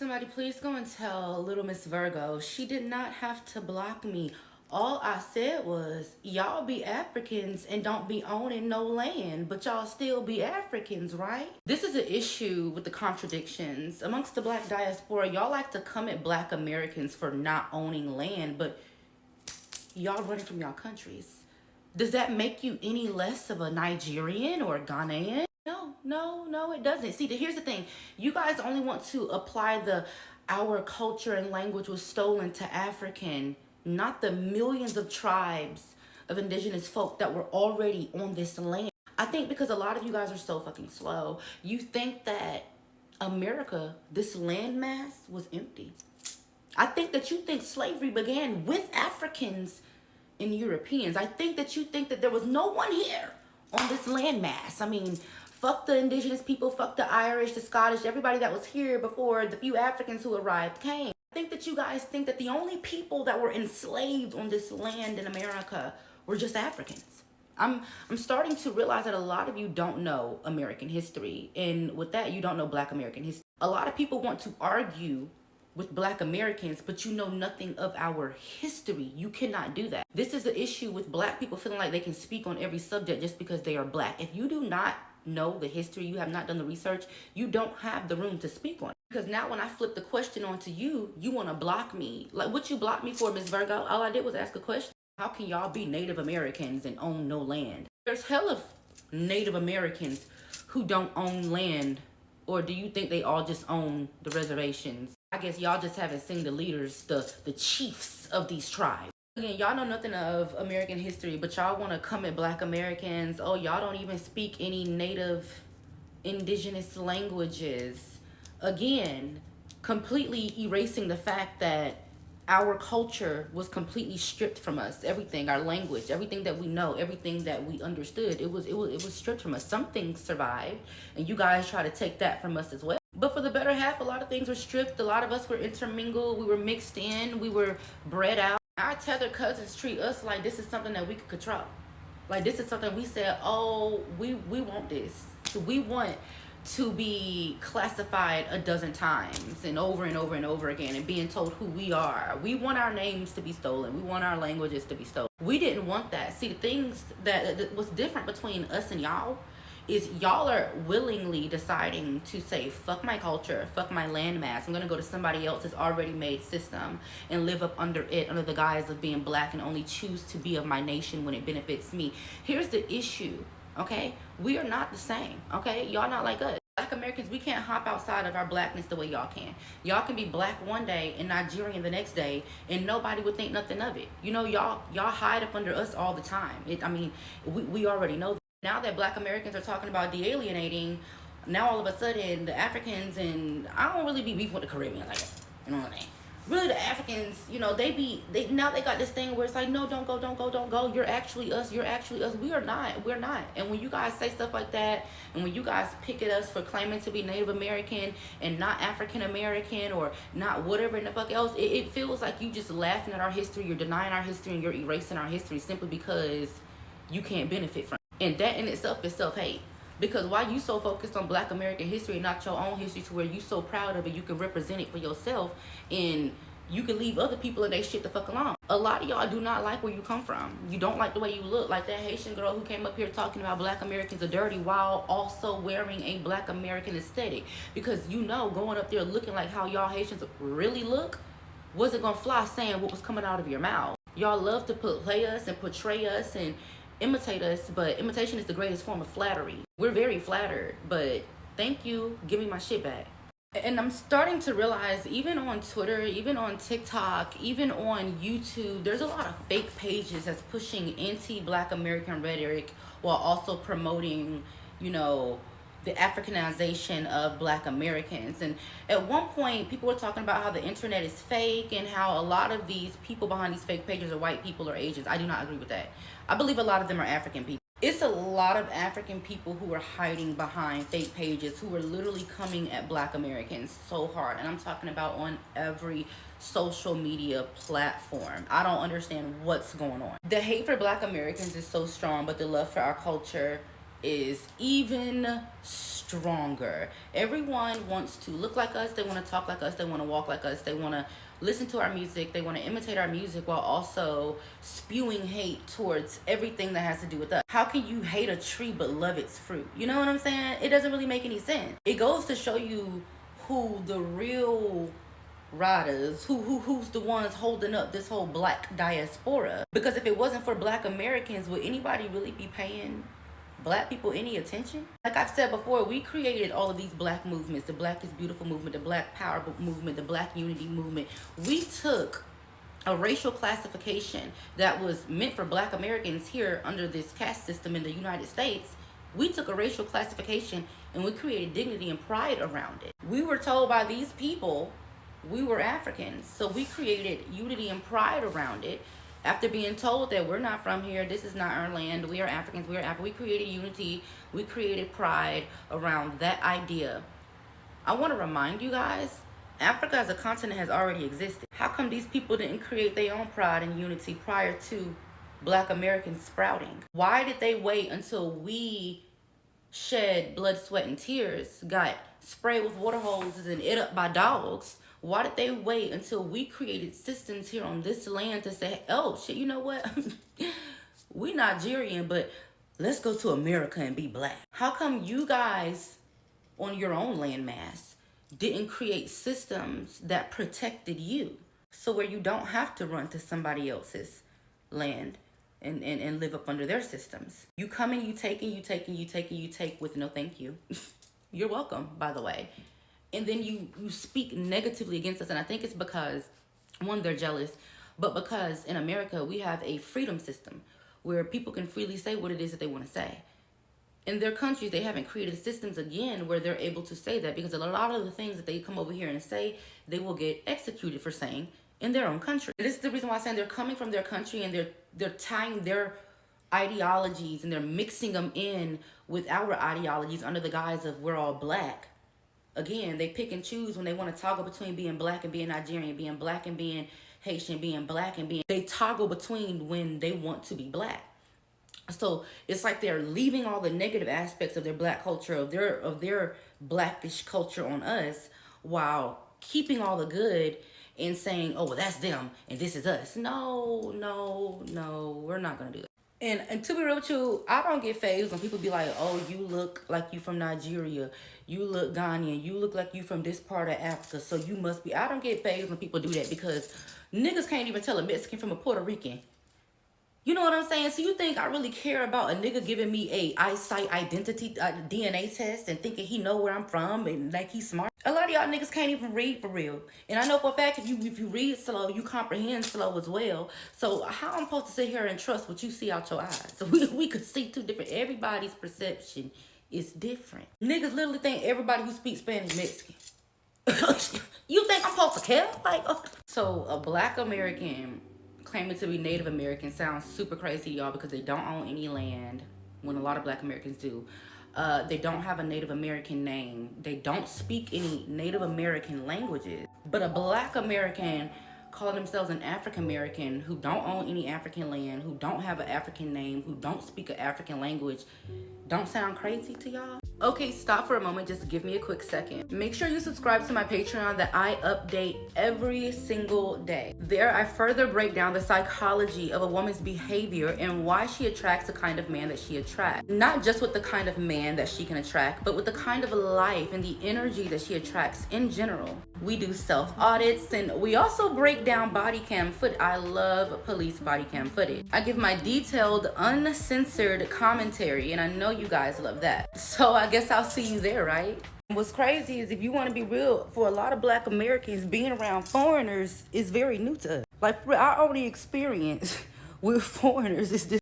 Somebody please go and tell little Miss Virgo she did not have to block me. All I said was, y'all be Africans and don't be owning no land, but y'all still be Africans, right? This is an issue with the contradictions. Amongst the black diaspora, y'all like to come at black Americans for not owning land, but y'all running from y'all countries. Does that make you any less of a Nigerian or a Ghanaian? No, it doesn't. See, here's the thing. You guys only want to apply the our culture and language was stolen to African, not the millions of tribes of indigenous folk that were already on this land. I think because a lot of you guys are so fucking slow, you think that America, this landmass, was empty. I think that you think slavery began with Africans and Europeans. I think that you think that there was no one here on this landmass. I mean, fuck the indigenous people, fuck the Irish, the Scottish, everybody that was here before the few Africans who arrived came. I think that you guys think that the only people that were enslaved on this land in America were just Africans. I'm starting to realize that a lot of you don't know American history. And with that, you don't know Black American history. A lot of people want to argue with Black Americans, but you know nothing of our history. You cannot do that. This is the issue with Black people feeling like they can speak on every subject just because they are Black. If you do not know the history, you have not done the research, you don't have the room to speak on it. Because now when I flip the question onto you, you want to block me. Like, what you blocked me for, Miss Virgo? All I did was ask a question. How can y'all be Native Americans and own no land? There's hella Native Americans who don't own land. Or do you think they all just own the reservations? I guess y'all just haven't seen the leaders, the chiefs of these tribes. Again, y'all know nothing of American history, but y'all want to come at Black Americans. Oh, y'all don't even speak any native indigenous languages. Again, completely erasing the fact that our culture was completely stripped from us. Everything, our language, everything that we know, everything that we understood, it was stripped from us. Some things survived, and you guys try to take that from us as well. But for the better half, a lot of things were stripped. A lot of us were intermingled. We were mixed in. We were bred out. Our tether cousins treat us like this is something that we could control. Like this is something we said, oh, we want this. So we want to be classified a dozen times and over and over and over again and being told who we are. We want our names to be stolen. We want our languages to be stolen. We didn't want that. See, the things that was different between us and y'all is y'all are willingly deciding to say, fuck my culture, fuck my landmass. I'm going to go to somebody else's already made system and live up under it, under the guise of being Black, and only choose to be of my nation when it benefits me. Here's the issue. Okay, we are not the same. Okay, y'all not like us. Black Americans, we can't hop outside of our Blackness the way y'all can. Y'all can be Black one day and Nigerian the next day, and nobody would think nothing of it. You know, y'all hide up under us all the time. We already know that. Now that Black Americans are talking about de-alienating, now all of a sudden the Africans, and I don't really be beefing with the Caribbean like that. You know what I mean? Really, the Africans, you know, they now they got this thing where it's like, no, don't go. You're actually us. We're not. And when you guys say stuff like that, and when you guys pick at us for claiming to be Native American and not African American or not whatever in the fuck else, it feels like you just laughing at our history, you're denying our history, and you're erasing our history simply because you can't benefit from it. And that in itself is self-hate. Because why you so focused on Black American history and not your own history to where you so proud of it, you can represent it for yourself and you can leave other people and they shit the fuck alone. A lot of y'all do not like where you come from. You don't like the way you look. Like that Haitian girl who came up here talking about Black Americans are dirty while also wearing a Black American aesthetic. Because you know, going up there looking like how y'all Haitians really look wasn't gonna fly saying what was coming out of your mouth. Y'all love to play us and portray us and imitate us, but imitation is the greatest form of flattery. We're very flattered, but thank you, give me my shit back. And I'm starting to realize, even on Twitter, even on TikTok, even on YouTube, there's a lot of fake pages that's pushing anti-Black American rhetoric while also promoting, you know, the Africanization of Black Americans. And at one point, people were talking about how the internet is fake and how a lot of these people behind these fake pages are white people or Asians. I do not agree with that. I believe a lot of them are African people. It's a lot of African people who are hiding behind fake pages, who are literally coming at Black Americans so hard. And I'm talking about on every social media platform. I don't understand what's going on. The hate for Black Americans is so strong, but the love for our culture is even stronger. Everyone wants to look like us, they want to talk like us, they want to walk like us, they want to listen to our music, they want to imitate our music while also spewing hate towards everything that has to do with us. How can you hate a tree but love its fruit? You know what I'm saying? It doesn't really make any sense. It goes to show you who the real riders, who's the ones holding up this whole black diaspora. Because if it wasn't for black Americans, would anybody really be paying black people any attention? Like I've said before, we created all of these black movements, the Black is Beautiful movement, the Black Power movement, the Black Unity movement. We took a racial classification that was meant for black Americans here under this caste system in the United States. We took a racial classification and we created dignity and pride around it. We were told by these people we were Africans, so we created unity and pride around it. After being told that we're not from here, this is not our land, we are Africans, we are African, we created unity, we created pride around that idea. I want to remind you guys, Africa as a continent has already existed. How come these people didn't create their own pride and unity prior to black Americans sprouting? Why did they wait until we shed blood, sweat, and tears, got sprayed with water hoses and ate up by dogs? Why did they wait until we created systems here on this land to say, oh shit, you know what? We Nigerian, but let's go to America and be black. How come you guys on your own landmass didn't create systems that protected you? So where you don't have to run to somebody else's land and live up under their systems. You come and you take and you take and you take and you take with no thank you. You're welcome, by the way. And then you speak negatively against us. And I think it's because, one, they're jealous, but because in America, we have a freedom system where people can freely say what it is that they want to say. In their countries, they haven't created systems, again, where they're able to say that, because a lot of the things that they come over here and say, they will get executed for saying in their own country. This is the reason why I'm saying they're coming from their country and they're tying their ideologies and they're mixing them in with our ideologies under the guise of we're all black. Again, they pick and choose when they want to toggle between being black and being Nigerian, being black and being Haitian, being black and being... They toggle between when they want to be black. So it's like they're leaving all the negative aspects of their black culture, of their blackish culture on us, while keeping all the good and saying, oh, well, that's them and this is us. No, we're not going to do that. And to be real with you, I don't get fazed when people be like, oh, you look like you from Nigeria. You look Ghanaian. You look like you from this part of Africa. So you must be... I don't get fazed when people do that, because niggas can't even tell a Mexican from a Puerto Rican. You know what I'm saying? So you think I really care about a nigga giving me a eyesight identity DNA test and thinking he know where I'm from and like he's smart? A lot of y'all niggas can't even read for real. And I know for a fact if you read slow, you comprehend slow as well. So how I'm supposed to sit here and trust what you see out your eyes? So we could see two different... Everybody's perception is different. Niggas literally think everybody who speaks Spanish Mexican. You think I'm supposed to care? Like, so a black American claiming to be Native American sounds super crazy to y'all, because they don't own any land, when a lot of black Americans do. They don't have a Native American name. They don't speak any Native American languages. But a black American calling themselves an African American who don't own any African land, who don't have an African name, who don't speak an African language, don't sound crazy to y'all? Okay, stop for a moment. Just give me a quick second. Make sure you subscribe to my Patreon that I update every single day. There, I further break down the psychology of a woman's behavior and why she attracts the kind of man that she attracts. Not just with the kind of man that she can attract, but with the kind of life and the energy that she attracts in general. We do self-audits, and we also break down body cam footage. I love police body cam footage. I give my detailed, uncensored commentary, and I know you guys love that. So I guess I'll see you there, right? What's crazy is, if you want to be real, for a lot of black Americans, being around foreigners is very new to us. Like, our only experience with foreigners is this